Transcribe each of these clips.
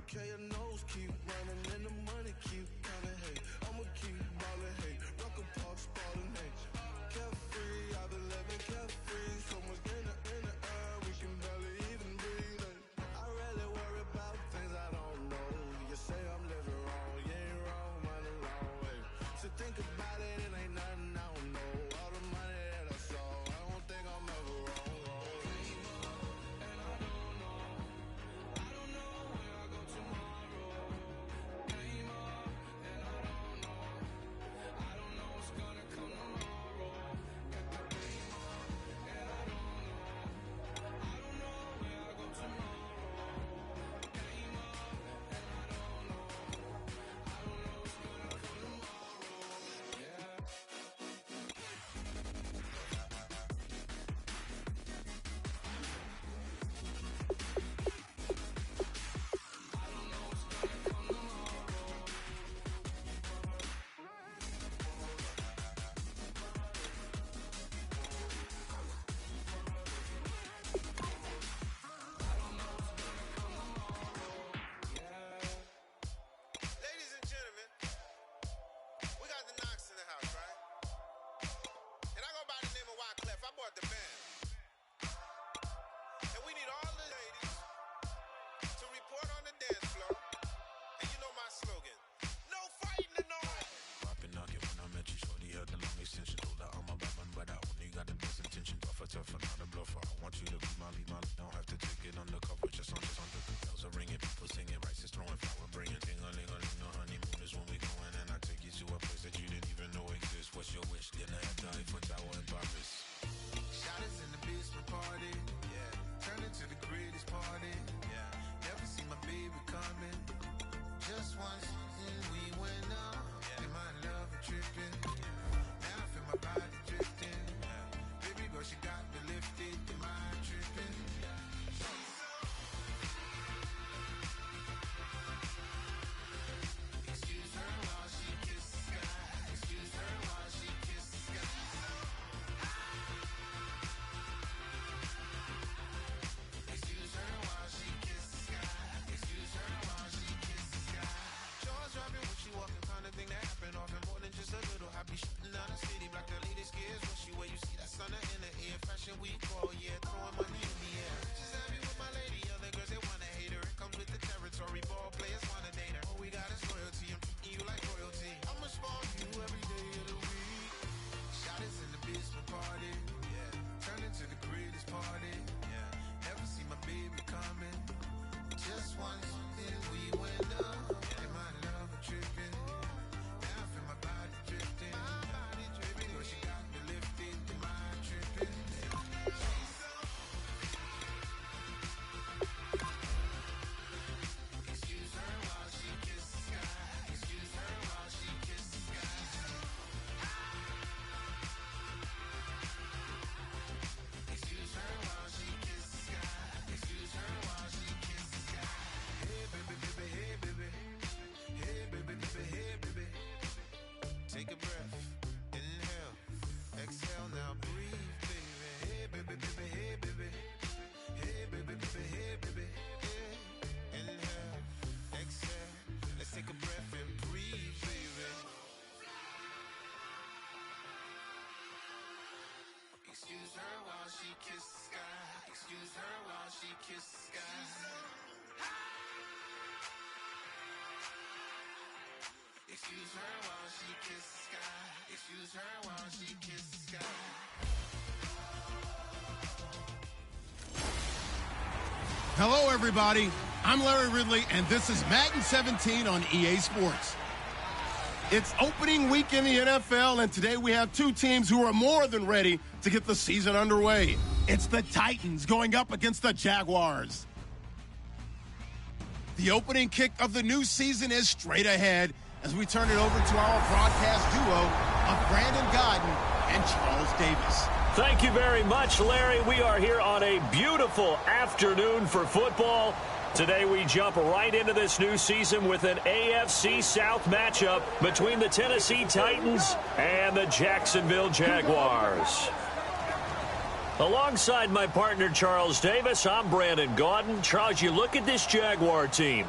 okay, your nose keep running and the money keep coming, hey. I'ma keep ballin', hey. Rock a park, spallin', hey. Carefree, I've been living carefree. So much in the air, we can barely even breathe, hey. I really worry about things I don't know. You say I'm living wrong, you ain't wrong, man, a long way. So think about it, it ain't nothing I don't know. All the money that I saw, I don't think I'm ever wrong. And I don't know where I go tomorrow. Came up, and I don't know what's gonna come tomorrow. Got the game up, and I don't know where I go tomorrow. Came up, and I don't know what's gonna come tomorrow. Yeah. Ladies and gentlemen, we got the Knox in the house, right? And I go by the name of Wyclef. I bought the band. And we need all the ladies to report on the dance floor. And you know my slogan. No fighting and no Poppin' nugget when I met you, shorty had the long extension. Told her I'm a bad man, but I only got the best intention. Tougher, not a bluffer. I want you to be my lead, don't have to take it undercover. Just under the bells are ringing, people singing, rice is throwing, flower bringing. Ting-a-ling-a-ling, no honeymoon is when we going, and I take you to a place that you didn't even know exists. What's your wish? Dinner at the Eiffel Tower in Paris. Shot us in the basement party, yeah. Turn into the greatest party, yeah. Never see my baby coming. Just once, and we went up. Yeah. And my love a tripping. Yeah. Now I feel my body drifting. Yeah. Baby girl, she got me lifted. Am I tripping? Yeah. Excuse her while she kisses the sky. Excuse her while she kisses the sky. Excuse her while she kisses the sky. Excuse her while she kisses the sky. Jaws dropping when she walking, kind of thing that happen often. More than just a little happy shooting down the city. Black the latest gears when she wear. You see that sun in the air. Fashion week, oh yeah, throwing money in the air. Just happy with my lady. Other girls they wanna hate her. It comes with the territory. Ball players wanna date her. All we got is loyalty. I'm treating you like royalty. I'ma spoil you every day of the week. Shot us in the basement party, yeah. Turn into the greatest party, yeah. Never see my baby coming. Just once, then we went up. And my love a tripping. Now I feel my body drifting. Baby girl, she got me lifted. Am I tripping? Excuse her while she kisses the sky. Excuse her while she kisses the sky. Excuse her while she kisses the sky. Excuse her while she kisses the sky. Hey baby, baby, hey baby. Hey baby, baby, hey baby. Take a breath, inhale, exhale, now breathe, baby. Hey baby, baby, hey baby. Hey baby, baby, hey baby. Hey, inhale, exhale. Let's take a breath and breathe, baby. Excuse her while she kisses the sky. Excuse her while she kisses the sky. Excuse her while she kisses the sky. Excuse her while she kisses the sky. Hello, everybody. I'm Larry Ridley, and this is Madden 17 on EA Sports. It's opening week in the NFL, and today we have two teams who are more than ready to get the season underway. It's the Titans going up against the Jaguars. The opening kick of the new season is straight ahead as we turn it over to our broadcast duo of Brandon Godden and Charles Davis. Thank you very much, Larry. We are here on a beautiful afternoon for football. Today we jump right into this new season with an AFC South matchup between the Tennessee Titans and the Jacksonville Jaguars. Alongside my partner Charles Davis, I'm Brandon Gaudin. Charles, you look at this Jaguar team.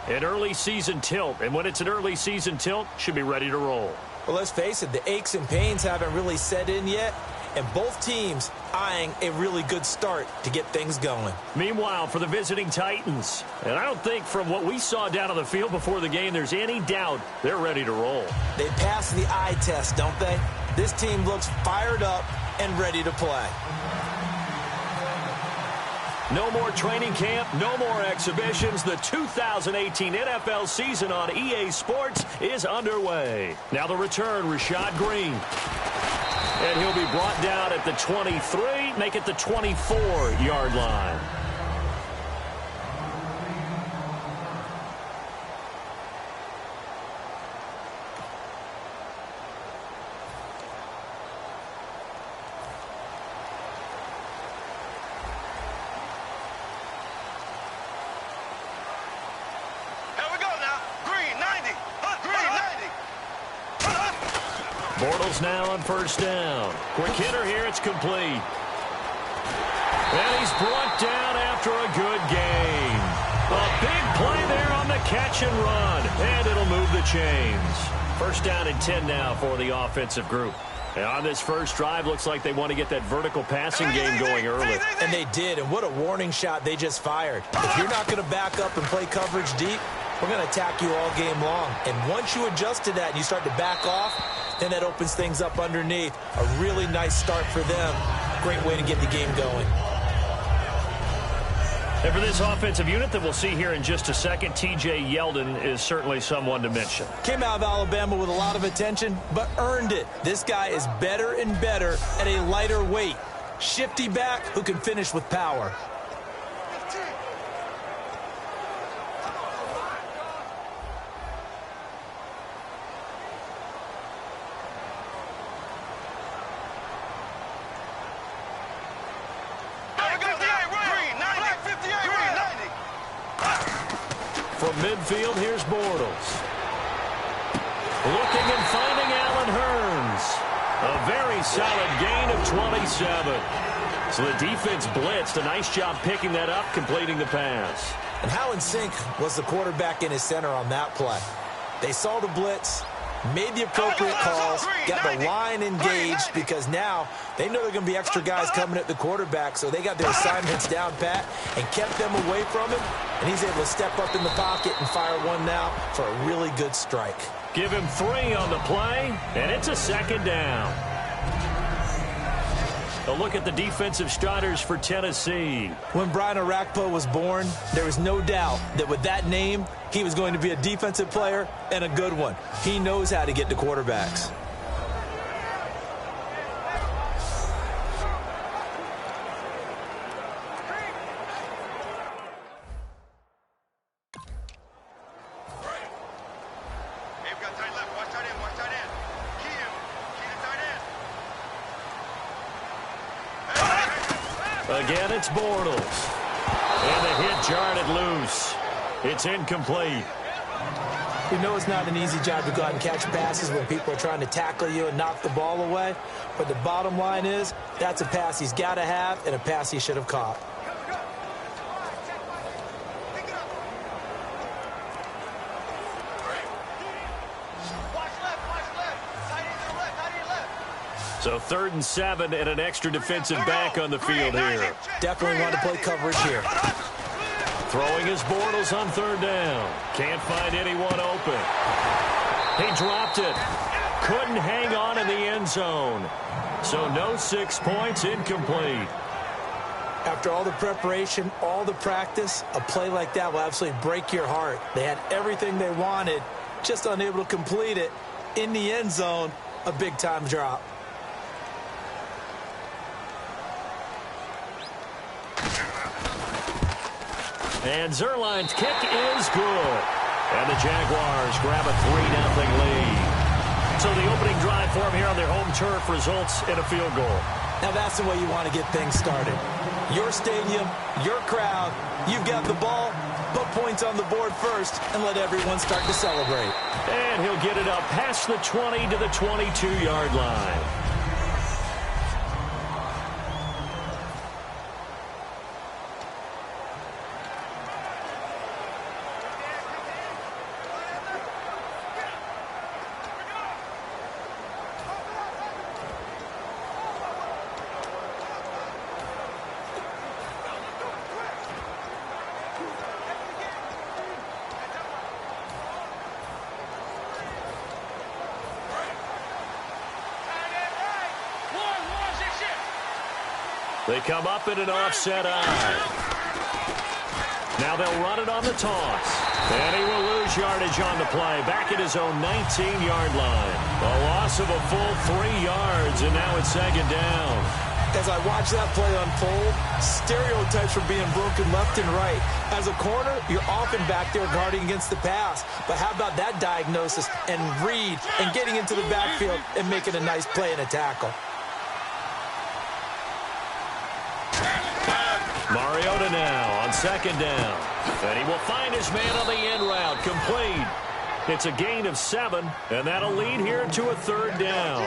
An early season tilt, and when it's an early season tilt, should be ready to roll. Well, let's face it, the aches and pains haven't really set in yet, and both teams eyeing a really good start to get things going. Meanwhile, for the visiting Titans, and I don't think from what we saw down on the field before the game there's any doubt they're ready to roll. They passed the eye test, don't they? This team looks fired up and ready to play. No more training camp, no more exhibitions. The 2018 NFL season on EA Sports is underway. Now the return, Rashad Green. And he'll be brought down at the 23, make it the 24-yard line. Bortles now on first down. Quick hitter here, it's complete. And he's brought down after a good gain. A big play there on the catch and run. And it'll move the chains. First down and 10 now for the offensive group. And on this first drive, looks like they want to get that vertical passing game going early. And they did, and what a warning shot they just fired. If you're not going to back up and play coverage deep, we're going to attack you all game long. And once you adjust to that and you start to back off, then that opens things up underneath. A really nice start for them. Great way to get the game going. And for this offensive unit that we'll see here in just a second, T.J. Yeldon is certainly someone to mention. Came out of Alabama with a lot of attention, but earned it. This guy is better and better at a lighter weight. Shifty back who can finish with power. From midfield, here's Bortles. Looking and finding Allen Hurns. A very solid gain of 27. So the defense blitzed. A nice job picking that up, completing the pass. And how in sync was the quarterback in his center on that play? They saw the blitz, made the appropriate calls, got the line engaged because now they know there are going to be extra guys coming at the quarterback, so they got their assignments down pat and kept them away from him, and he's able to step up in the pocket and fire one now for a really good strike. Give him 3 on the play, and it's a second down. A look at the defensive starters for Tennessee. When Brian Orakpo was born, there was no doubt that with that name, he was going to be a defensive player and a good one. He knows how to get to quarterbacks. Again, it's Bortles. And the hit jarred it loose. It's incomplete. You know it's not an easy job to go out and catch passes when people are trying to tackle you and knock the ball away. But the bottom line is, that's a pass he's got to have and a pass he should have caught. So 3rd and 7 and an extra defensive back on the field here. Definitely want to play coverage here. Throwing his Bortles on 3rd down. Can't find anyone open. He dropped it. Couldn't hang on in the end zone. So no 6 points, incomplete. After all the preparation, all the practice, a play like that will absolutely break your heart. They had everything they wanted, just unable to complete it. In the end zone, a big-time drop. And Zerline's kick is good. And the Jaguars grab a 3-0 lead. So the opening drive for them here on their home turf results in a field goal. Now that's the way you want to get things started. Your stadium, your crowd, you've got the ball, put points on the board first and let everyone start to celebrate. And he'll get it up past the 20 to the 22-yard line. They come up in an offset eye. Now they'll run it on the toss. And he will lose yardage on the play. Back at his own 19-yard line. A loss of a full 3 yards, and now it's second down. As I watch that play unfold, stereotypes are being broken left and right. As a corner, you're often back there guarding against the pass. But how about that diagnosis and read and getting into the backfield and making a nice play and a tackle? Mariota now on second down. And he will find his man on the end route. Complete. It's a gain of 7, and that'll lead here to a third down.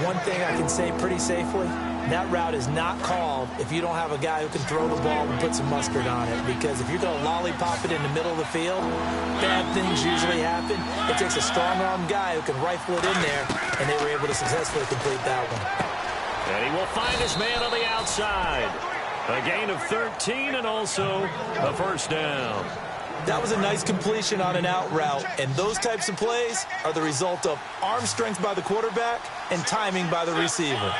One thing I can say pretty safely, that route is not called if you don't have a guy who can throw the ball and put some mustard on it. Because if you're going to lollipop it in the middle of the field, bad things usually happen. It takes a strong-arm guy who can rifle it in there, and they were able to successfully complete that one. And he will find his man on the outside. A gain of 13 and also a first down. That was a nice completion on an out route, and those types of plays are the result of arm strength by the quarterback and timing by the receiver.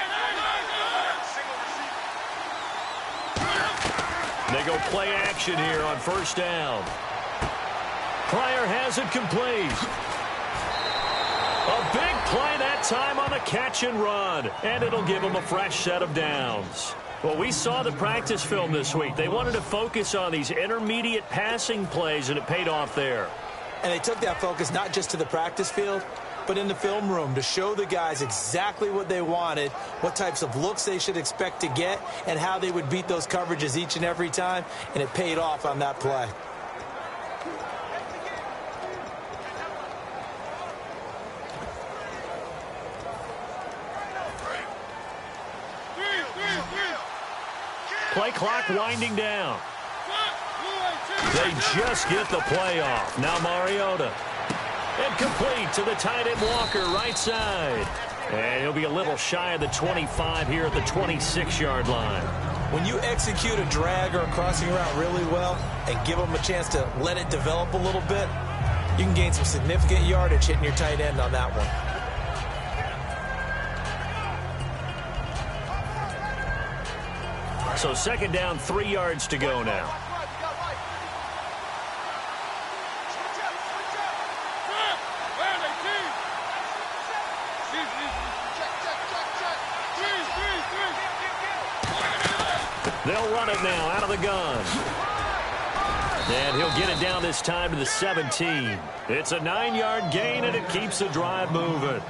They go play action here on first down. Pryor has it complete. A big play that time on the catch and run, and it'll give him a fresh set of downs. Well, we saw the practice film this week. They wanted to focus on these intermediate passing plays, and it paid off there. And they took that focus not just to the practice field, but in the film room to show the guys exactly what they wanted, what types of looks they should expect to get, and how they would beat those coverages each and every time, and it paid off on that play. Play clock winding down. They just get the play off. Now Mariota. And complete to the tight end Walker, right side. And he'll be a little shy of the 25 here at the 26-yard line. When you execute a drag or a crossing route really well and give them a chance to let it develop a little bit, you can gain some significant yardage hitting your tight end on that one. So second down, 3 yards to go now. They'll run it now out of the gun. And he'll get it down this time to the 17. It's a 9-yard gain, and it keeps the drive moving.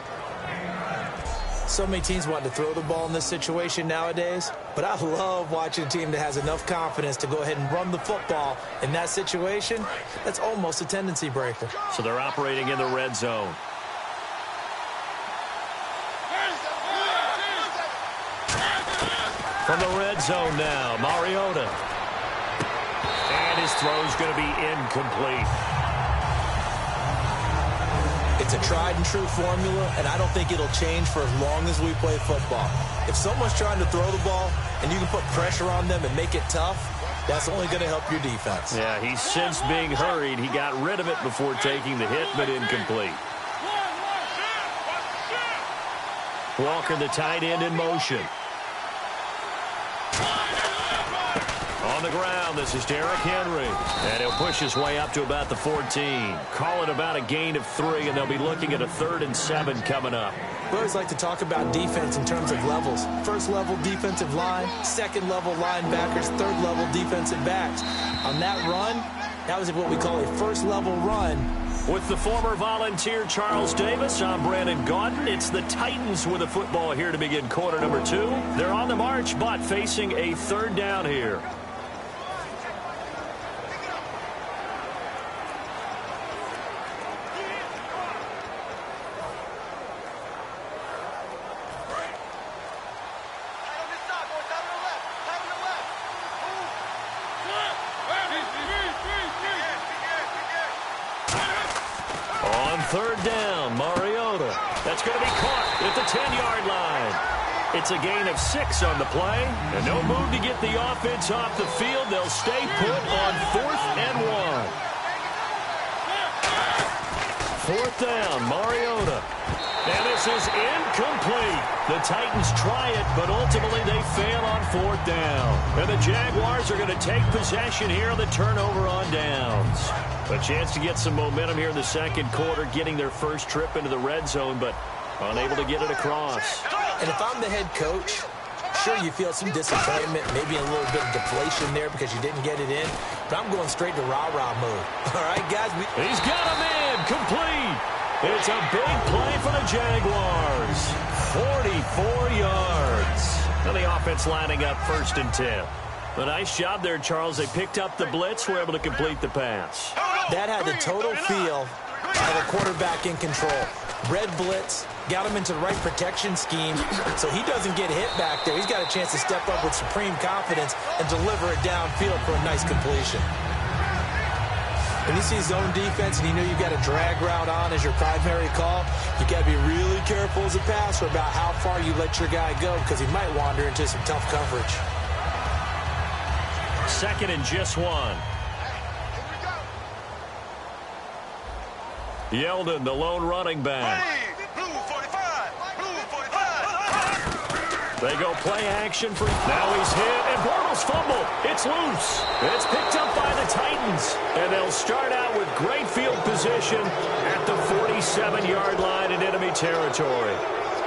So many teams want to throw the ball in this situation nowadays, but I love watching a team that has enough confidence to go ahead and run the football in that situation. That's almost a tendency breaker. So they're operating in the red zone. From the red zone now, Mariota. And his throw's going to be incomplete. It's a tried-and-true formula, and I don't think it'll change for as long as we play football. If someone's trying to throw the ball and you can put pressure on them and make it tough, that's only going to help your defense. Yeah, he's since being hurried. He got rid of it before taking the hit, but incomplete. Walker, the tight end, in motion. On the ground, this is Derrick Henry. And he'll push his way up to about the 14. Call it about a gain of 3, and they'll be looking at a 3rd and 7 coming up. We always like to talk about defense in terms of levels. First level defensive line, second level linebackers, third level defensive backs. On that run, that was what we call a first level run. With the former Volunteer Charles Davis, I'm Brandon Gaudin. It's the Titans with a football here to begin quarter number 2. They're on the march, but facing a 3rd down here. Third down, Mariota. That's going to be caught at the 10-yard line. It's a gain of 6 on the play, and no move to get the offense off the field. They'll stay put on 4th and 1. 4th down, Mariota. And this This is incomplete. The Titans try it, but ultimately they fail on 4th down. And the Jaguars are going to take possession here on the turnover on downs. A chance to get some momentum here in the second quarter, getting their first trip into the red zone, but unable to get it across. And if I'm the head coach, sure, you feel some disappointment, maybe a little bit of deflation there because you didn't get it in, but I'm going straight to rah-rah mode. All right, guys? He's got him in, complete. It's a big play for the Jaguars. 44 yards. And the offense lining up 1st and 10. A nice job there, Charles. They picked up the blitz, were able to complete the pass. That had the total feel of a quarterback in control. Red blitz, got him into the right protection scheme, so he doesn't get hit back there. He's got a chance to step up with supreme confidence and deliver it downfield for a nice completion. When you see zone defense and you know you've got a drag route on as your primary call, you got to be really careful as a passer about how far you let your guy go because he might wander into some tough coverage. 2nd and just 1. Yeldon, the lone running back. They go play action for... Now he's hit, and Bortles fumble. It's loose. It's picked up by the Titans. And they'll start out with great field position at the 47-yard line in enemy territory.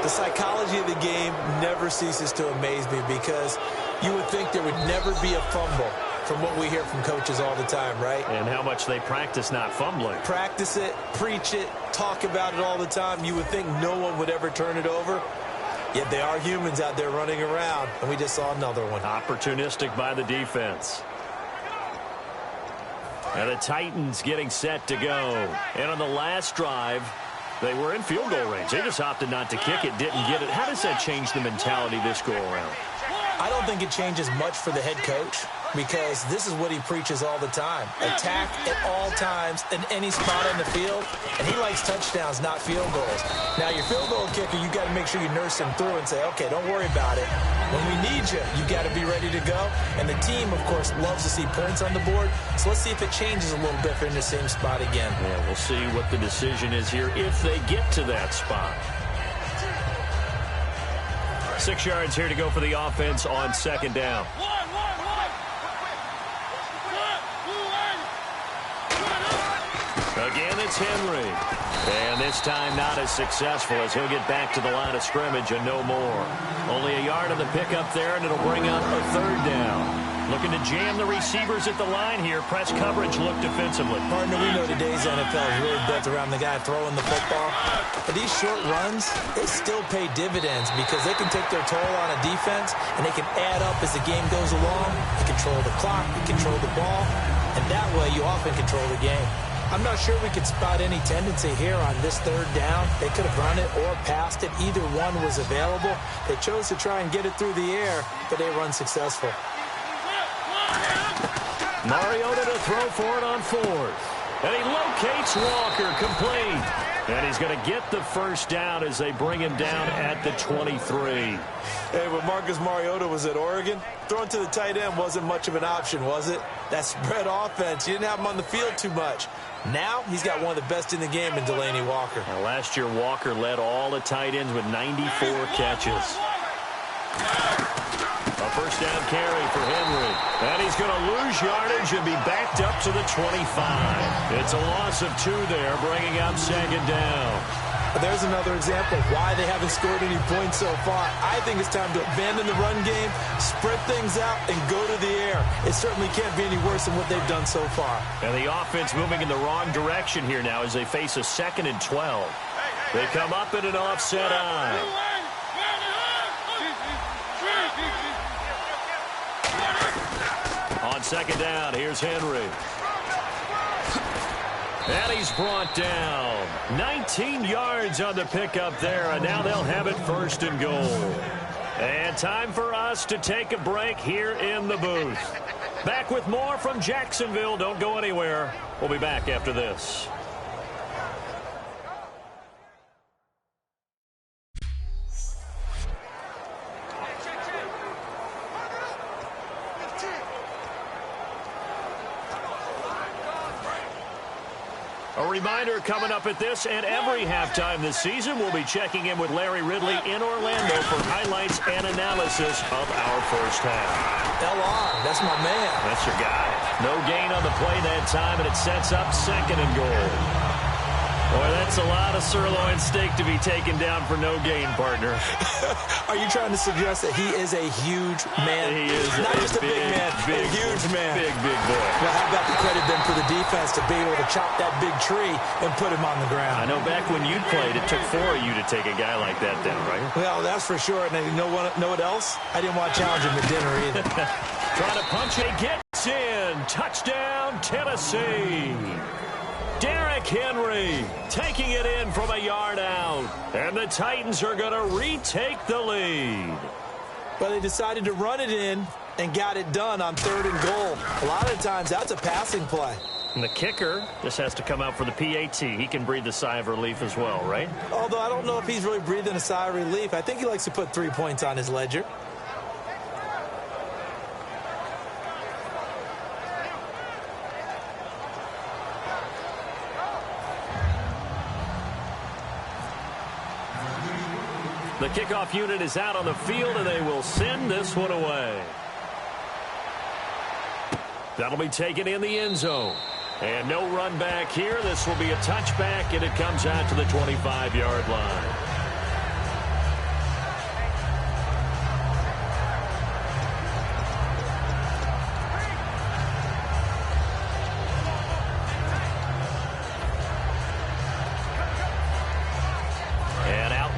The psychology of the game never ceases to amaze me because you would think there would never be a fumble from what we hear from coaches all the time, right? And how much they practice not fumbling. Practice it, preach it, talk about it all the time. You would think no one would ever turn it over. Yet they are humans out there running around, and we just saw another one. Opportunistic by the defense. And the Titans getting set to go. And on the last drive, they were in field goal range. They just opted not to kick it, didn't get it. How does that change the mentality this go around? I don't think it changes much for the head coach because this is what he preaches all the time. Attack at all times in any spot on the field, and he likes touchdowns, not field goals. Now, your field goal kicker, you got to make sure you nurse him through and say, okay, don't worry about it. When we need you, you got to be ready to go. And the team, of course, loves to see points on the board, so let's see if it changes a little bit if they're in the same spot again. Yeah, we'll see what the decision is here if they get to that spot. 6 yards here to go for the offense on 2nd down. Again, it's Henry. And this time not as successful as he'll get back to the line of scrimmage and no more. Only a yard on the pickup there, and it'll bring up a 3rd down. Looking to jam the receivers at the line here. Press coverage look defensively. Partner, we know today's NFL is really built around the guy throwing the football. But these short runs, they still pay dividends because they can take their toll on a defense, and they can add up as the game goes along. You control the clock, you control the ball, and that way you often control the game. I'm not sure we could spot any tendency here on this 3rd down. They could have run it or passed it. Either one was available. They chose to try and get it through the air, but they were unsuccessful. Mariota to throw for it on 4th. And he locates Walker, complete. And he's going to get the 1st down as they bring him down at the 23. Hey, when Marcus Mariota was at Oregon, throwing to the tight end wasn't much of an option, was it? That spread offense, you didn't have him on the field too much. Now, he's got one of the best in the game in Delaney Walker. Now, last year, Walker led all the tight ends with 94 catches. A 1st down carry for Henry. And he's going to lose yardage and be backed up to the 25. It's a loss of 2 there, bringing up 2nd down. There's another example of why they haven't scored any points so far. I think it's time to abandon the run game, spread things out, and go to the air. It certainly can't be any worse than what they've done so far. And the offense moving in the wrong direction here now as they face a 2nd and 12. They come up in an offset eye. On 2nd down, here's Henry. And he's brought down. 19 yards on the pickup there, and now they'll have it 1st and goal. And time for us to take a break here in the booth. Back with more from Jacksonville. Don't go anywhere. We'll be back after this. A reminder coming up at this and every halftime this season, we'll be checking in with Larry Ridley in Orlando for highlights and analysis of our first half. LR, that's my man. That's your guy. No gain on the play that time, and it sets up 2nd and goal. Boy, that's a lot of sirloin steak to be taken down for no gain, partner. Are you trying to suggest that he is a huge man? He is not just a big man, a huge man. Big boy. Well, how about the credit then for the defense to be able to chop that big tree and put him on the ground? I know back when you played, it took 4 of you to take a guy like that down, right? Well, that's for sure. And you know what else? I didn't want to challenge him at dinner either. Trying to punch it, gets in. Touchdown, Tennessee. Derrick Henry taking it in from a yard out. And the Titans are going to retake the lead. But they decided to run it in and got it done on 3rd and goal. A lot of times that's a passing play. And the kicker just has to come out for the PAT. He can breathe a sigh of relief as well, right? Although I don't know if he's really breathing a sigh of relief. I think he likes to put 3 points on his ledger. The kickoff unit is out on the field, and they will send this one away. That'll be taken in the end zone. And no run back here. This will be a touchback, and it comes out to the 25-yard line.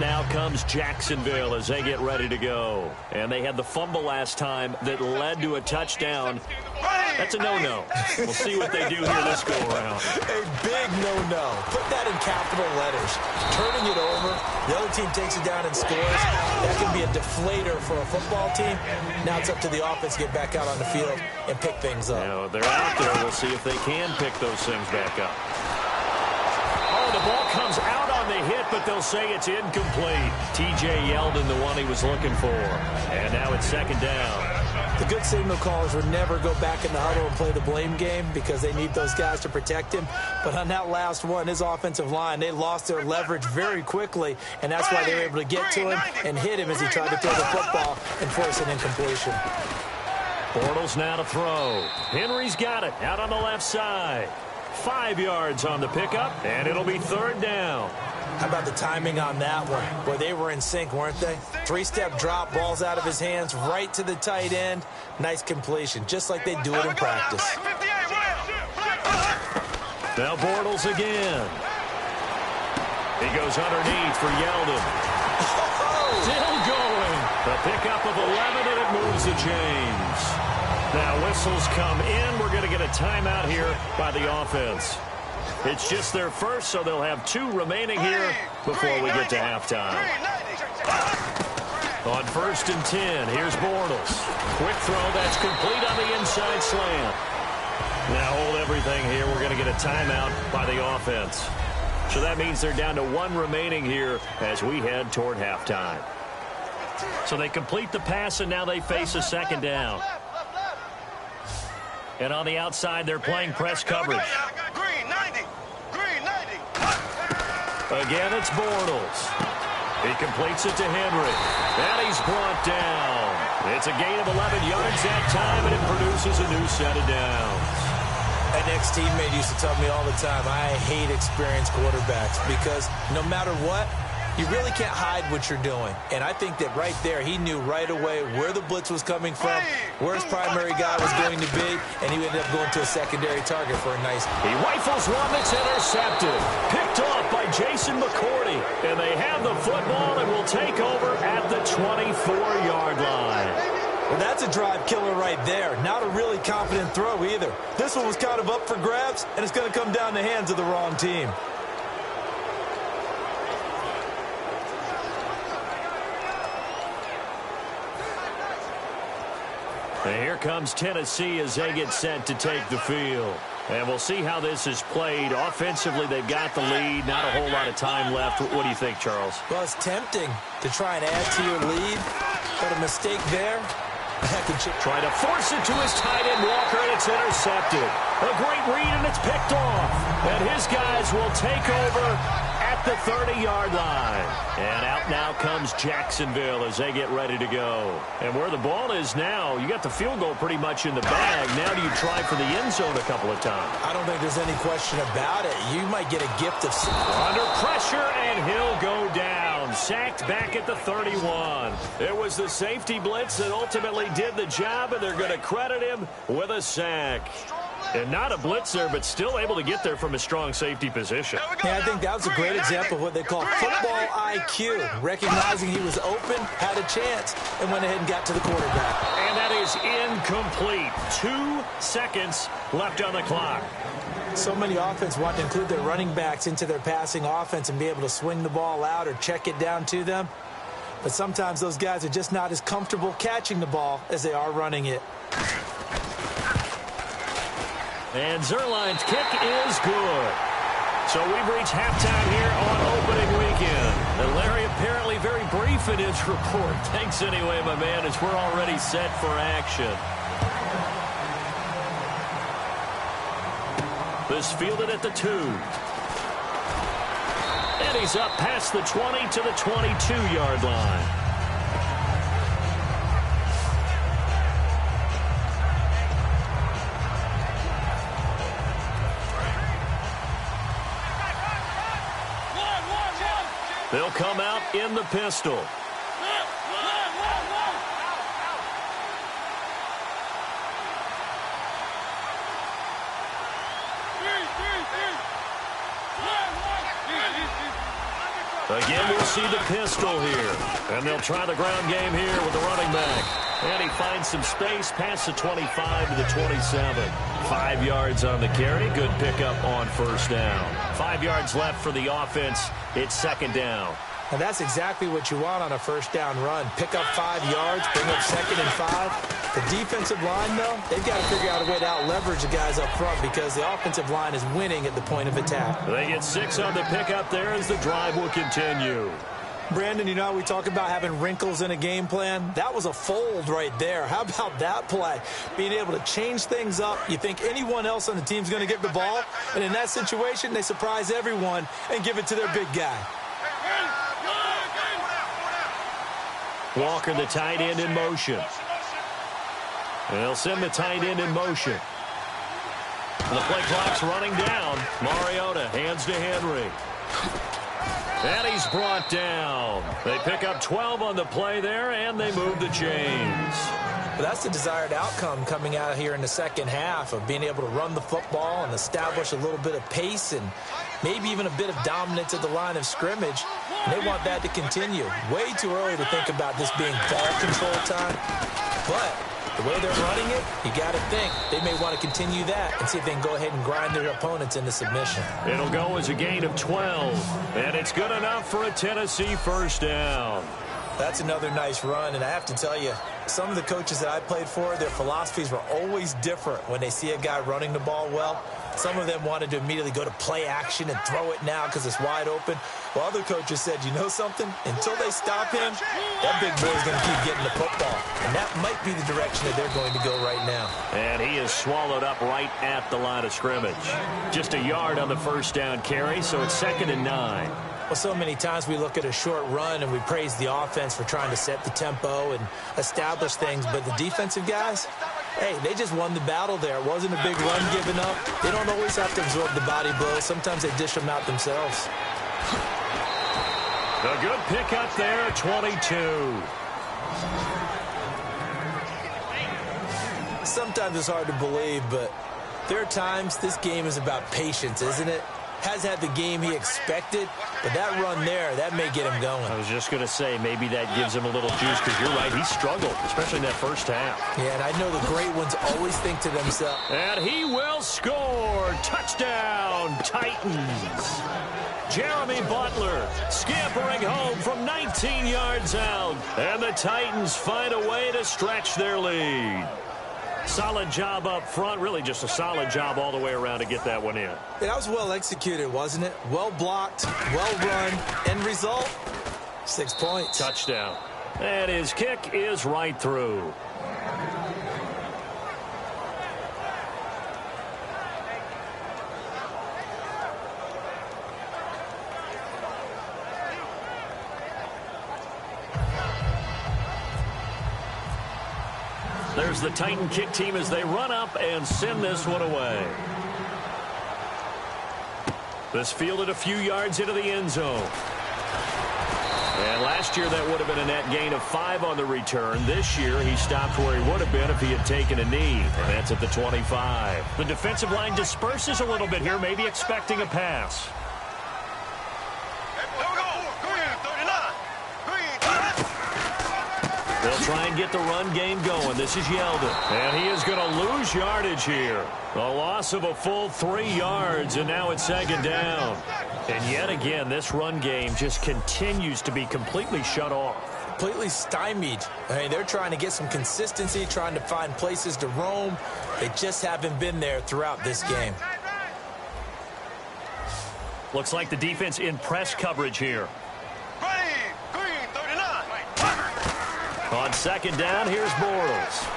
Now comes Jacksonville as they get ready to go. And they had the fumble last time that led to a touchdown. That's a no-no. We'll see what they do here this go-around. A big no-no. Put that in capital letters. Turning it over, the other team takes it down and scores. That can be a deflator for a football team. Now it's up to the offense to get back out on the field and pick things up. Now, they're out there. We'll see if they can pick those things back up. Oh, the ball comes out on the hit, but they'll say it's incomplete. T.J. Yeldon, the one he was looking for. And now it's 2nd down. The good signal callers would never go back in the huddle and play the blame game because they need those guys to protect him. But on that last one, his offensive line, they lost their leverage very quickly, and that's why they were able to get to him and hit him as he tried to throw the football and force an incompletion. Bortles now to throw. Henry's got it out on the left side. 5 yards on the pickup, and it'll be 3rd down. How about the timing on that one? Boy, they were in sync, weren't they? 3-step drop, balls out of his hands, right to the tight end. Nice completion, just like they do it in practice. Now Bortles again. He goes underneath for Yeldon. Still going. The pickup of 11, and it moves the chains. Now whistles come in. We're going to get a timeout here by the offense. It's just their first, so they'll have 2 remaining here before we get to halftime. On 1st and 10, here's Bortles. Quick throw, that's complete on the inside slant. Now hold everything here. We're going to get a timeout by the offense. So that means they're down to 1 remaining here as we head toward halftime. So they complete the pass, and now they face a 2nd down. And on the outside, they're playing press coverage. Again, it's Bortles. He completes it to Henry. And he's brought down. It's a gain of 11 yards that time, and it produces a new set of downs. An ex-teammate used to tell me all the time, I hate experienced quarterbacks because no matter what, you really can't hide what you're doing. And I think that right there, he knew right away where the blitz was coming from, where his primary guy was going to be, and he ended up going to a secondary target for a nice... He rifles one that's intercepted. Picked off by Jason McCourty. And they have the football and will take over at the 24-yard line. Well, that's a drive killer right there. Not a really confident throw either. This one was kind of up for grabs, and it's going to come down the hands of the wrong team. And here comes Tennessee as they get set to take the field. And we'll see how this is played. Offensively, they've got the lead. Not a whole lot of time left. What do you think, Charles? Well, it's tempting to try and add to your lead, but a mistake there. Trying to force it to his tight end, Walker, and it's intercepted. A great read, and it's picked off. And his guys will take over at the 30-yard line. And out now comes Jacksonville as they get ready to go. And where the ball is now, you got the field goal pretty much in the bag. Now do you try for the end zone a couple of times? I don't think there's any question about it. You might get a gift of... Under pressure, and he'll go down. Sacked back at the 31. It was the safety blitz that ultimately did the job, and they're going to credit him with a sack. And not a blitzer, but still able to get there from a strong safety position. Yeah, I think that was a great example of what they call football IQ. Recognizing he was open, had a chance, and went ahead and got to the quarterback. And that is incomplete. 2 seconds left on the clock. So many offense want to include their running backs into their passing offense and be able to swing the ball out or check it down to them. But sometimes those guys are just not as comfortable catching the ball as they are running it. And Zerline's kick is good. So we've reached halftime here on opening weekend. And Larry apparently very brief in his report. Thanks anyway, my man, as we're already set for action. This fielded at the 2. And he's up past the 20 to the 22-yard line. They'll come out in the pistol. Again, we'll see the pistol here. And they'll try the ground game here with the running back. And he finds some space past the 25 to the 27. 5 yards on the carry. Good pickup on first down. 5 yards left for the offense. It's second down. And that's exactly what you want on a first down run. Pick up 5 yards, bring up 2nd and 5. The defensive line, though, they've got to figure out a way to out-leverage the guys up front because the offensive line is winning at the point of attack. They get 6 on the pickup there as the drive will continue. Brandon, you know how we talk about having wrinkles in a game plan? That was a fold right there. How about that play? Being able to change things up. You think anyone else on the team's going to get the ball, and in that situation, they surprise everyone and give it to their big guy. Walker, the tight end, in motion. And they'll send the tight end in motion. The play clock's running down. Mariota hands to Henry. And he's brought down. They pick up 12 on the play there, and they move the chains. But that's the desired outcome coming out here in the second half of being able to run the football and establish a little bit of pace and maybe even a bit of dominance at the line of scrimmage. And they want that to continue. Way too early to think about this being ball control time. But the way they're running it, you got to think they may want to continue that and see if they can go ahead and grind their opponents into submission. It'll go as a gain of 12, and it's good enough for a Tennessee first down. That's another nice run, and I have to tell you, some of the coaches that I played for, their philosophies were always different when they see a guy running the ball well. Some of them wanted to immediately go to play action and throw it now because it's wide open. While other coaches said, you know something? Until they stop him, that big boy's going to keep getting the football. And that might be the direction that they're going to go right now. And he is swallowed up right at the line of scrimmage. Just a yard on the first down carry, so it's 2nd and 9. Well, so many times we look at a short run and we praise the offense for trying to set the tempo and establish things, but the defensive guys, hey, they just won the battle there. It wasn't a big run given up. They don't always have to absorb the body blows. Sometimes they dish them out themselves. A good pickup there, 22. Sometimes it's hard to believe, but there are times this game is about patience, isn't it? Has had the game he expected, but that run there, that may get him going. I was just going to say, maybe that gives him a little juice, because you're right, he struggled, especially in that first half. Yeah, and I know the great ones always think to themselves. And he will score. Touchdown, Titans. Jeremy Butler scampering home from 19 yards out. And the Titans find a way to stretch their lead. Solid job up front. Really just a solid job all the way around to get that one in. Yeah, that was well executed, wasn't it? Well blocked, well run. End result, 6 points. Touchdown. And his kick is right through. There's the Titan kick team as they run up and send this one away. This fielded a few yards into the end zone. And last year that would have been a net gain of 5 on the return. This year he stopped where he would have been if he had taken a knee. And that's at the 25. The defensive line disperses a little bit here, maybe expecting a pass. They'll try and get the run game going. This is Yeldon. And he is going to lose yardage here. A loss of a full 3 yards, and now it's second down. And yet again, this run game just continues to be completely shut off. Completely stymied. I mean, they're trying to get some consistency, trying to find places to roam. They just haven't been there throughout this game. Looks like the defense in press coverage here. On second down, here's Bortles.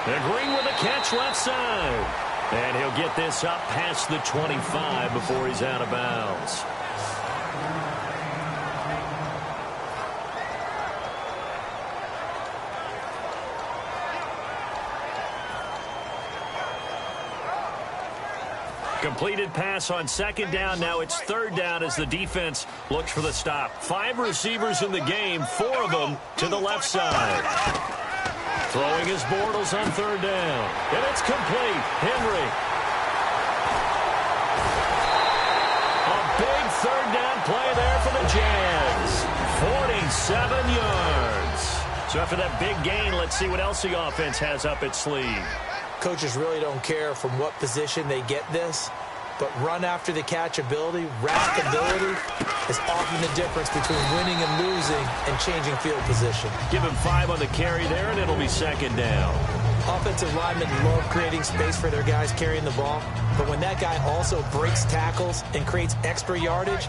And Green with a catch left side. And he'll get this up past the 25 before he's out of bounds. Completed pass on second down. Now it's third down as the defense looks for the stop. 5 receivers in the game, 4 of them to the left side. Throwing his Bortles on third down. And it's complete. Henry. A big third down play there for the Jags. 47 yards. So after that big gain, let's see what else the offense has up its sleeve. Coaches really don't care from what position they get this, but run after the catch ability, rack ability, is often the difference between winning and losing and changing field position. Give him 5 on the carry there, and it'll be second down. Offensive linemen love creating space for their guys carrying the ball, but when that guy also breaks tackles and creates extra yardage,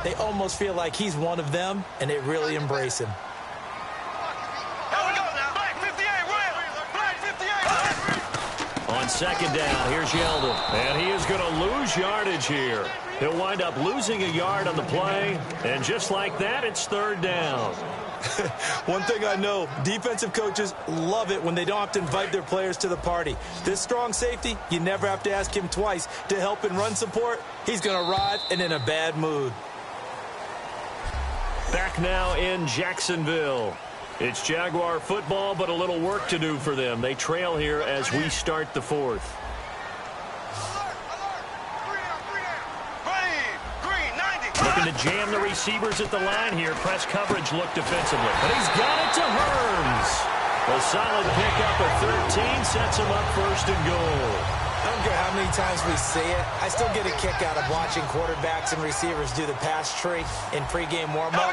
they almost feel like he's one of them, and they really embrace him. On second down, here's Yeldon. And he is going to lose yardage here. He'll wind up losing a yard on the play. And just like that, it's third down. One thing I know, defensive coaches love it when they don't have to invite their players to the party. This strong safety, you never have to ask him twice to help in run support. He's going to arrive and in a bad mood. Back now in Jacksonville. It's Jaguar football, but a little work to do for them. They trail here as we start the fourth. Looking to jam the receivers at the line here. Press coverage look defensively. But he's got it to Hearns. A solid pickup at 13 sets him up first and goal. I don't care how many times we say it, I still get a kick out of watching quarterbacks and receivers do the pass tree in pregame warm-up.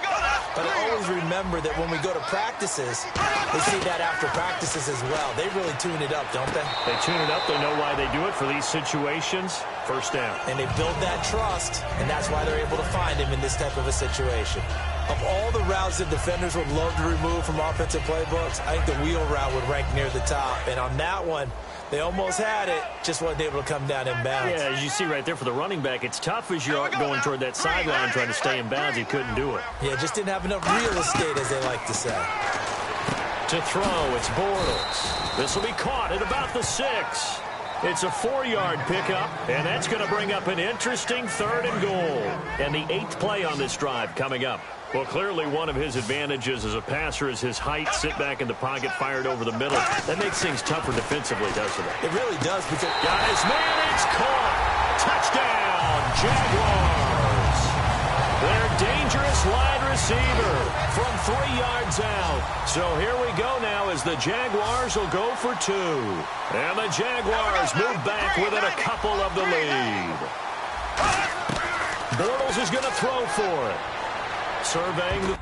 But I always remember that when we go to practices, they see that after practices as well. They really tune it up, don't they? They tune it up. They know why they do it for these situations. First down. And they build that trust, and that's why they're able to find him in this type of a situation. Of all the routes that defenders would love to remove from offensive playbooks, I think the wheel route would rank near the top. And on that one, they almost had it, just wasn't able to come down in bounds. Yeah, as you see right there for the running back, it's tough as you're going toward that sideline trying to stay in bounds. He couldn't do it. Yeah, just didn't have enough real estate, as they like to say. To throw, it's Bortles. This will be caught at about the 6. It's a 4-yard pickup, and that's going to bring up an interesting third and goal. And the 8th play on this drive coming up. Well, clearly one of his advantages as a passer is his height. Sit back in the pocket, fired over the middle. That makes things tougher defensively, doesn't it? It really does. Because got his man, it's caught. Touchdown, Jaguars. Their dangerous wide receiver from 3 yards out. So here we go now as the Jaguars will go for 2. And the Jaguars move back within a couple of the lead. Bortles is going to throw for it. Surveying the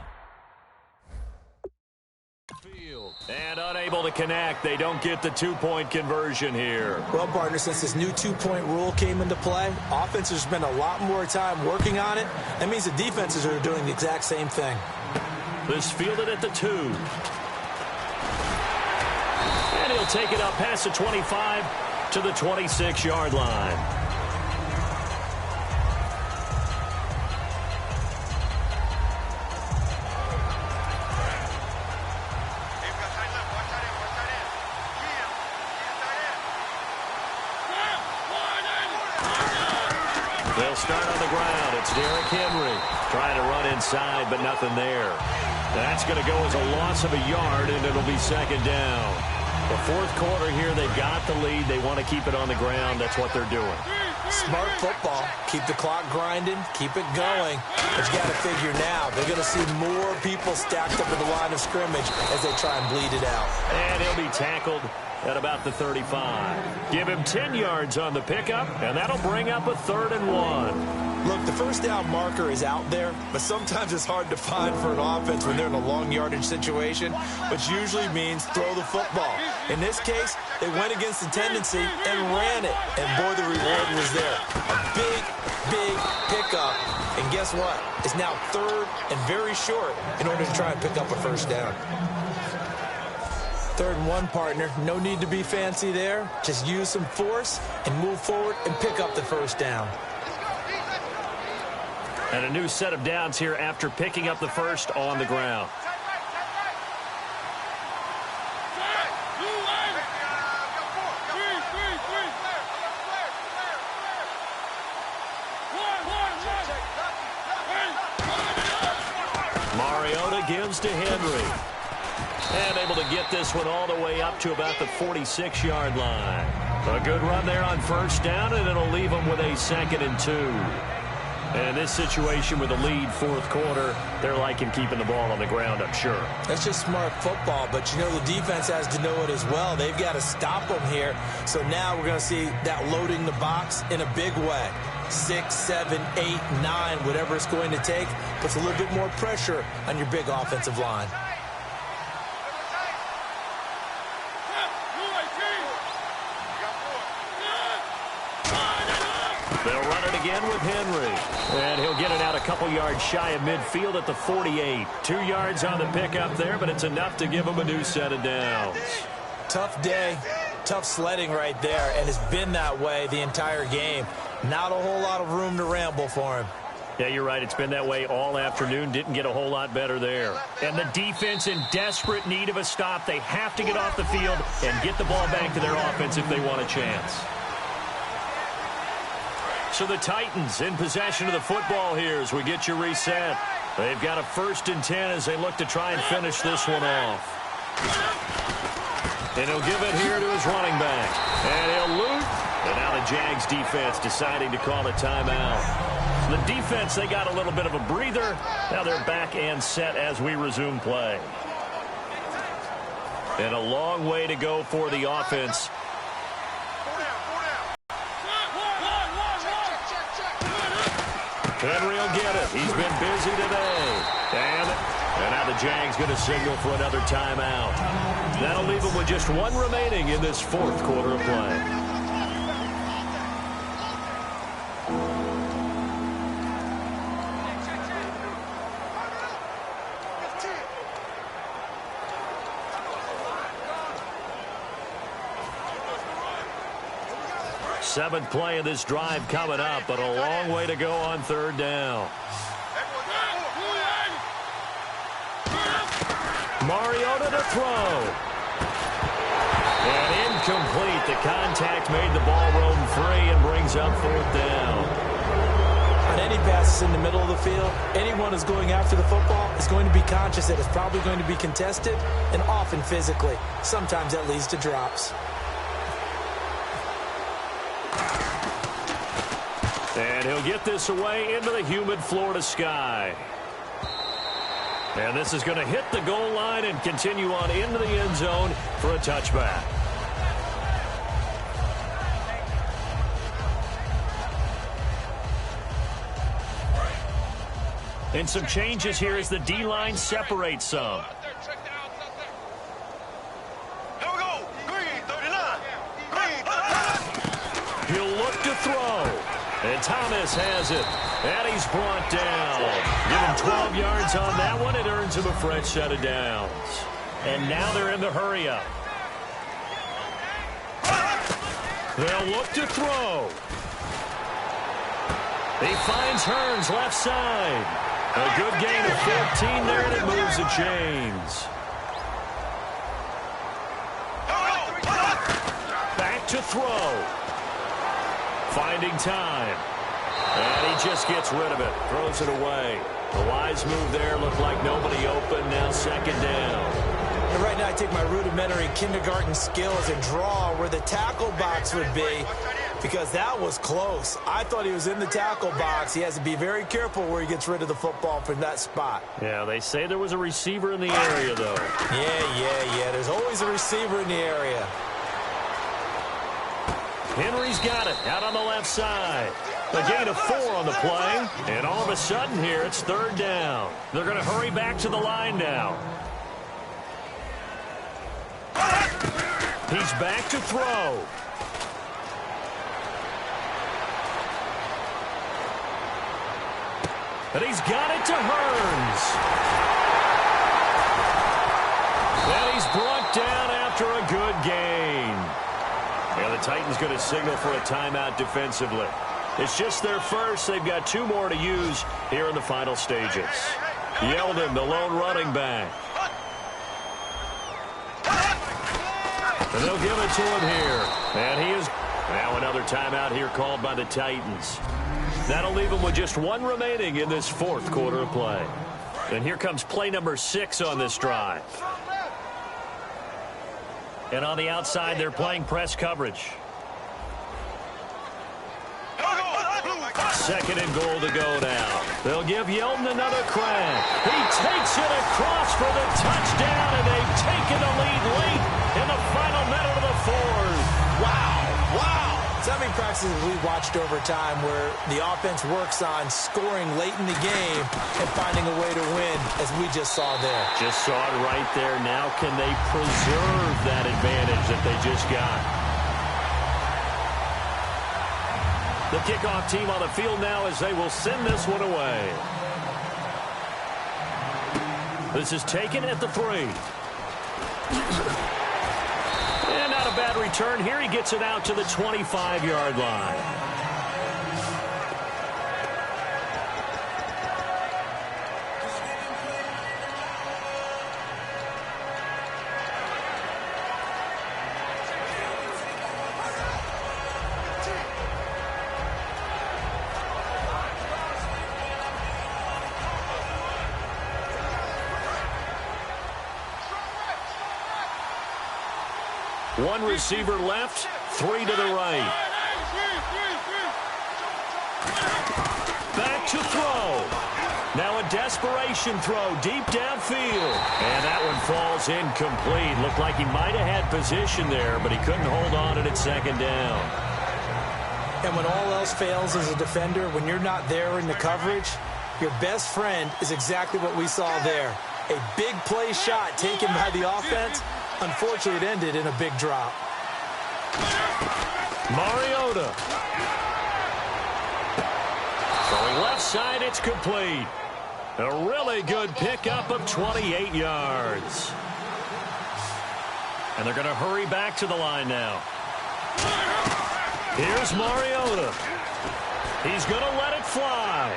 field. And unable to connect. They don't get the 2-point conversion here. Well, partner, since this new 2-point rule came into play, offenses spend a lot more time working on it. That means the defenses are doing the exact same thing. This fielded at the 2. And he'll take it up past the 25 to the 26-yard line. They'll start on the ground. It's Derrick Henry trying to run inside, but nothing there. That's going to go as a loss of a yard, and it'll be second down. The fourth quarter here, they've got the lead. They want to keep it on the ground. That's what they're doing. Smart football. Keep the clock grinding. Keep it going. But you got to figure now, they're going to see more people stacked up at the line of scrimmage as they try and bleed it out. And he'll be tackled at about the 35. Give him 10 yards on the pickup, and that'll bring up a 3rd and 1. Look, the first down marker is out there, but sometimes it's hard to find for an offense when they're in a long yardage situation, which usually means throw the football. In this case, they went against the tendency and ran it, and boy, the reward was there. A big, big pickup, and guess what? It's now 3rd and very short in order to try and pick up a first down. 3rd and 1, partner. No need to be fancy there. Just use some force and move forward and pick up the first down. And a new set of downs here after picking up the first on the ground. Mariota gives to Henry. And able to get this one all the way up to about the 46-yard line. A good run there on first down, and it'll leave them with a 2nd and 2. And in this situation with a lead fourth quarter, they're liking keeping the ball on the ground, I'm sure. That's just smart football, but you know the defense has to know it as well. They've got to stop them here. So now we're going to see that loading the box in a big way. 6, 7, 8, 9, whatever it's going to take, puts a little bit more pressure on your big offensive line. They'll run it again with Henry. And he'll get it out a couple yards shy of midfield at the 48. 2 yards on the pickup there, but it's enough to give him a new set of downs. Tough day, tough sledding right there, and it's been that way the entire game. Not a whole lot of room to ramble for him. Yeah, you're right. It's been that way all afternoon. Didn't get a whole lot better there. And the defense in desperate need of a stop. They have to get off the field and get the ball back to their offense if they want a chance. So the Titans in possession of the football here as we get you reset. They've got a 1st and 10 as they look to try and finish this one off. And he'll give it here to his running back. And he'll loot. And now the Jags defense deciding to call a timeout. The defense, they got a little bit of a breather. Now they're back and set as we resume play. And a long way to go for the offense. Henry will get it. He's been busy today. And now the Jags going to signal for another timeout. That'll leave them with just 1 remaining in this fourth quarter of play. Seventh play of this drive coming up, but a long way to go on 3rd down. Mariota to throw. And incomplete. The contact made the ball roam free and brings up 4th down. On any passes in the middle of the field, anyone who's going after the football is going to be conscious that it's probably going to be contested and often physically. Sometimes that leads to drops. And he'll get this away into the humid Florida sky. And this is going to hit the goal line and continue on into the end zone for a touchback. And some changes here as the D-line separates some. Here we go. Green 39. Green 39. He'll look to throw. And Thomas has it. And he's brought down. Give him 12 yards on that one. It earns him a fresh set of downs. And now they're in the hurry-up. They'll look to throw. He finds Hearns left side. A good gain of 14 there, and it moves the chains. Back to throw. Finding time. And he just gets rid of it, throws it away. The wise move there, looked like nobody open, now second down. And right now I take my rudimentary kindergarten skills and draw where the tackle box would be, because that was close. I thought he was in the tackle box. He has to be very careful where he gets rid of the football from that spot. Yeah, they say there was a receiver in the area, though. Yeah. There's always a receiver in the area. Henry's got it out on the left side. A gain of 4 on the play. And all of a sudden here, it's third down. They're going to hurry back to the line now. He's back to throw. And he's got it to Hearns. And he's brought down after a good gain. Yeah, the Titans going to signal for a timeout defensively. It's just their first. They've got 2 more to use here in the final stages. Yeldon, the lone running back. And they'll give it to him here. And he is now another timeout here called by the Titans. That'll leave him with just 1 remaining in this 4th quarter of play. And here comes play number 6 on this drive. And on the outside, they're playing press coverage. 2nd and goal to go now. They'll give Yeldon another crack. He takes it across for the touchdown, and they've taken the lead late in the final minute of the 4th. Wow. So many practices we've watched over time where the offense works on scoring late in the game and finding a way to win, as we just saw there. Just saw it right there. Now can they preserve that advantage that they just got? The kickoff team on the field now as they will send this one away. This is taken at the 3. And not a bad return here. He gets it out to the 25-yard line. One receiver left, 3 to the right. Back to throw. Now a desperation throw deep downfield. And that one falls incomplete. Looked like he might have had position there, but he couldn't hold on at second down. And when all else fails as a defender, when you're not there in the coverage, your best friend is exactly what we saw there. A big play shot taken by the offense. Unfortunately, it ended in a big drop. Mariota. Throwing left side, it's complete. A really good pickup of 28 yards. And they're going to hurry back to the line now. Here's Mariota. He's going to let it fly.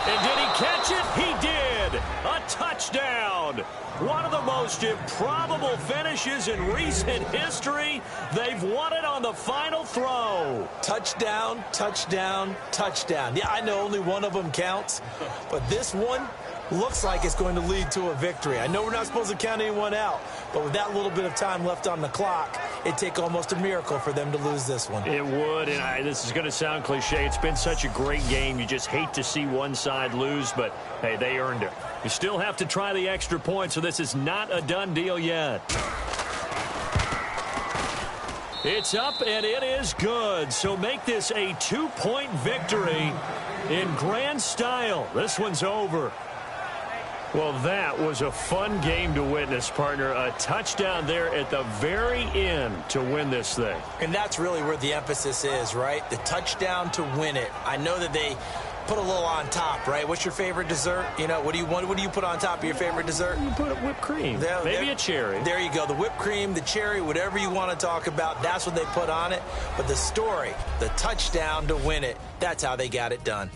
And did he catch it? He did. A touchdown. One of the most improbable finishes in recent history. They've won it on the final throw. Touchdown, touchdown, touchdown. Yeah, I know only one of them counts, but this one looks like it's going to lead to a victory. I know we're not supposed to count anyone out, but with that little bit of time left on the clock, it'd take almost a miracle for them to lose this one. It would, and this is going to sound cliche. It's been such a great game. You just hate to see one side lose, but, hey, they earned it. You still have to try the extra point, so this is not a done deal yet. It's up, and it is good. So make this a 2-point victory in grand style. This one's over. Well, that was a fun game to witness, partner. A touchdown there at the very end to win this thing. And that's really where the emphasis is, right? The touchdown to win it. I know that they put a little on top, right? What's your favorite dessert? You know, what do you put on top of your favorite dessert? You put whipped cream. Maybe a cherry. There you go. The whipped cream, the cherry, whatever you want to talk about, that's what they put on it. But the story, the touchdown to win it, that's how they got it done.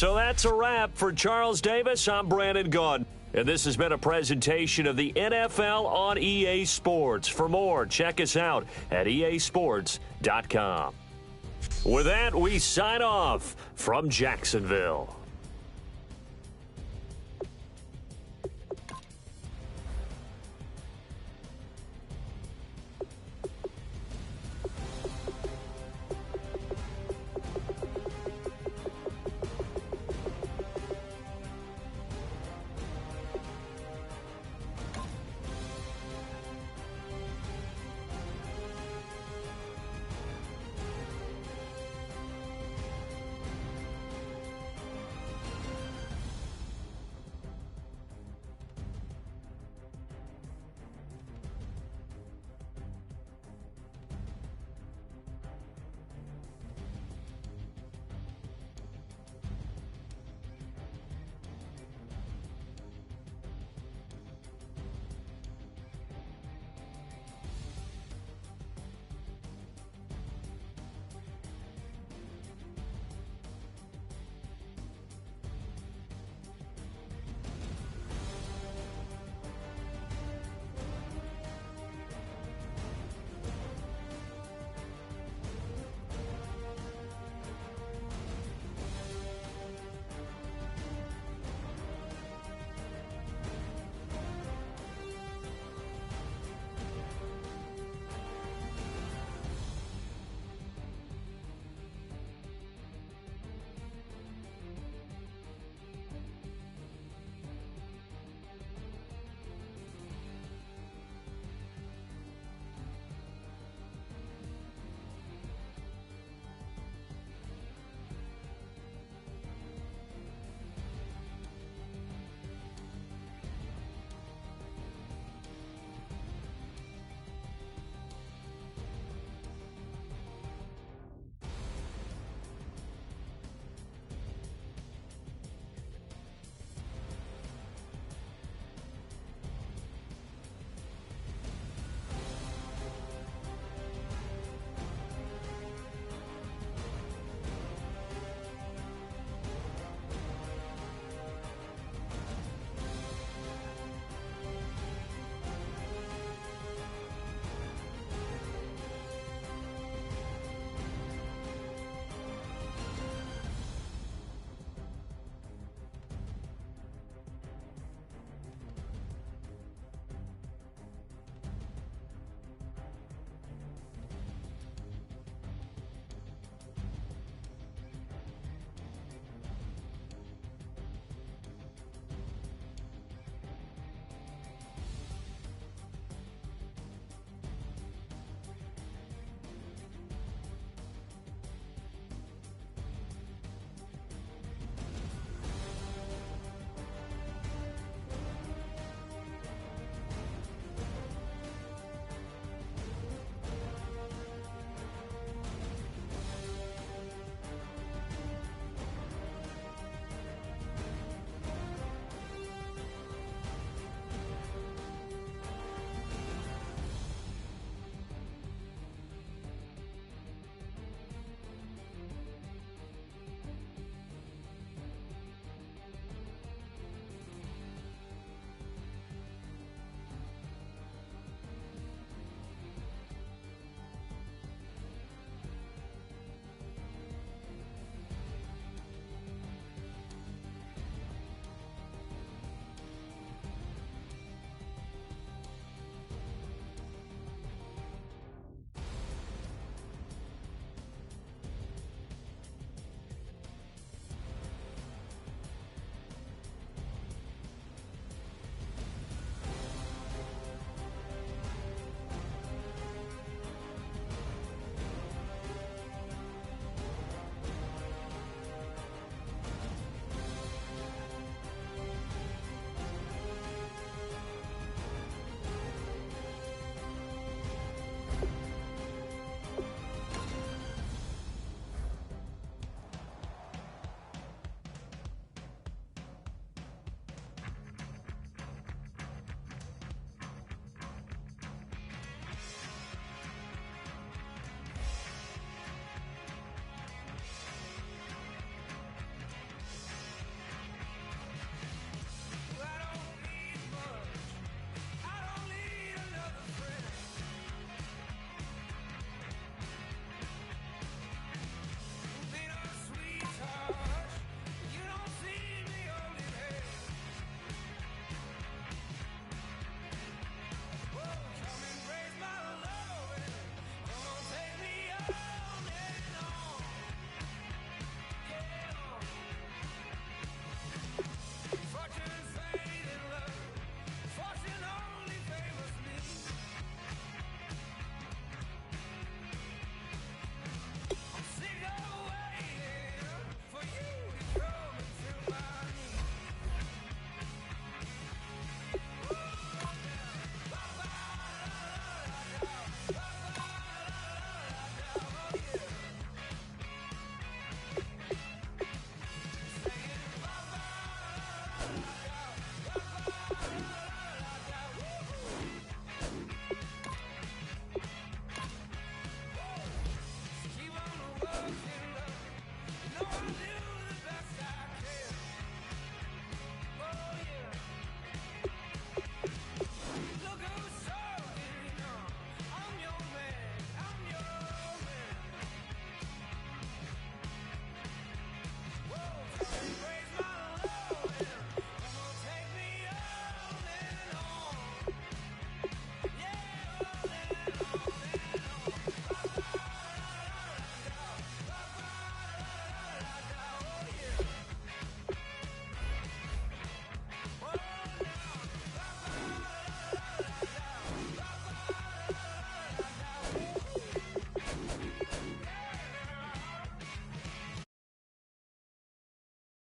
So that's a wrap. For Charles Davis, I'm Brandon Gunn. And this has been a presentation of the NFL on EA Sports. For more, check us out at easports.com. With that, we sign off from Jacksonville.